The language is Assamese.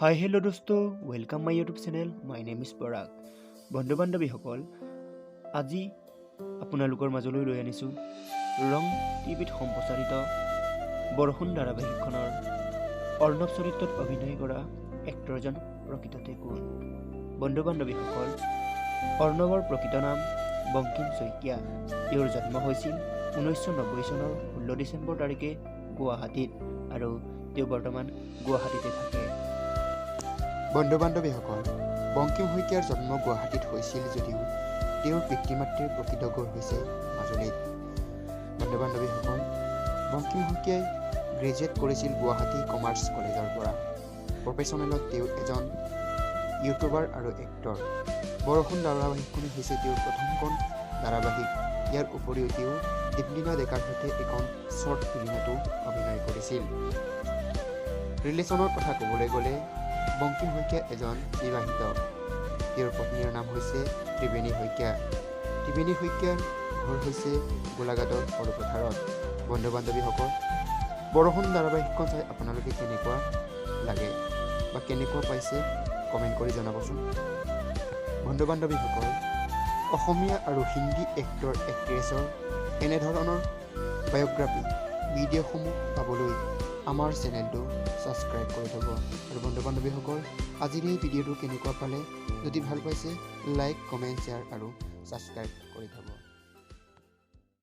Hi, hello dosto. Welcome my YouTube channel. My name is Parag. বন্ধু বান্ধৱীসকল, আজি আপোনালোকৰ মাজলৈ লৈ আনিছো ৰং টিভিত সম্প্ৰচাৰিত বৰষুণ ধাৰাবাহিকখনৰ অৰ্ণৱ চৰিত্ৰত অভিনয় কৰা এক্টৰজন প্ৰকৃততে কোন। বন্ধু বান্ধৱীসকল, অৰ্ণৱৰ প্ৰকৃত নাম বংকিম শইকীয়া। তেওঁৰ জন্ম হৈছিল 1990 চনৰ 16 ডিচেম্বৰ তাৰিখে গুৱাহাটীত আৰু তেওঁ বৰ্তমান গুৱাহাটীতে থাকে। বন্ধু বান্ধৱীসকল, বংকিম শইকীয়াৰ জন্ম গুৱাহাটীত হৈছিল যদিও তেওঁৰ পিতৃ মাতৃৰ প্ৰকৃত ঘৰ হৈছে মাজুলীত। বন্ধু বান্ধৱীসকল, বংকিম শইকীয়াই গ্ৰেজুৱেট কৰিছিল গুৱাহাটী কমাৰ্চ কলেজৰ পৰা। প্ৰফেশ্যনেলত তেওঁ এজন ইউটিউবাৰ আৰু এক্টৰ। বৰষুণ ধাৰাবাহিকখনেই হৈছে তেওঁৰ প্ৰথমখন ধাৰাবাহিক। ইয়াৰ উপৰিও তেওঁ দীপলিনা ডেকাৰ সৈতে এখন শ্বৰ্ট ফিল্মতো অভিনয় কৰিছিল। ৰিলেশ্যনৰ কথা ক'বলৈ গ'লে বংকিম শইকীয়া এজন বিবাহিত। তেওঁৰ পত্নীৰ নাম হৈছে ত্ৰিবেণী শইকীয়া। ত্ৰিবেণী শইকীয়াৰ ঘৰ হৈছে গোলাঘাটৰ সৰুপথাৰত। বন্ধু বান্ধৱীসকল, বৰষুণ ধাৰাবাহিকখন চাই আপোনালোকে কেনেকুৱা লাগে বা কেনেকুৱা পাইছে কমেণ্ট কৰি জনাবচোন। বন্ধু বান্ধৱীসকল, অসমীয়া আৰু হিন্দী এক্টৰ এক্ট্ৰেছৰ এনেধৰণৰ বায়'গ্ৰাফী ভিডিঅ'সমূহ পাবলৈ আমাৰ চেনেলটো ছাবস্ক্ৰাইব কৰি থ'ব। আৰু বন্ধু বান্ধৱীসকল, আজিৰ এই ভিডিঅ'টো কেনেকুৱা পালে, যদি ভাল পাইছে লাইক, কমেণ্ট, শ্বেয়াৰ আৰু ছাবস্ক্ৰাইব কৰি থ'ব।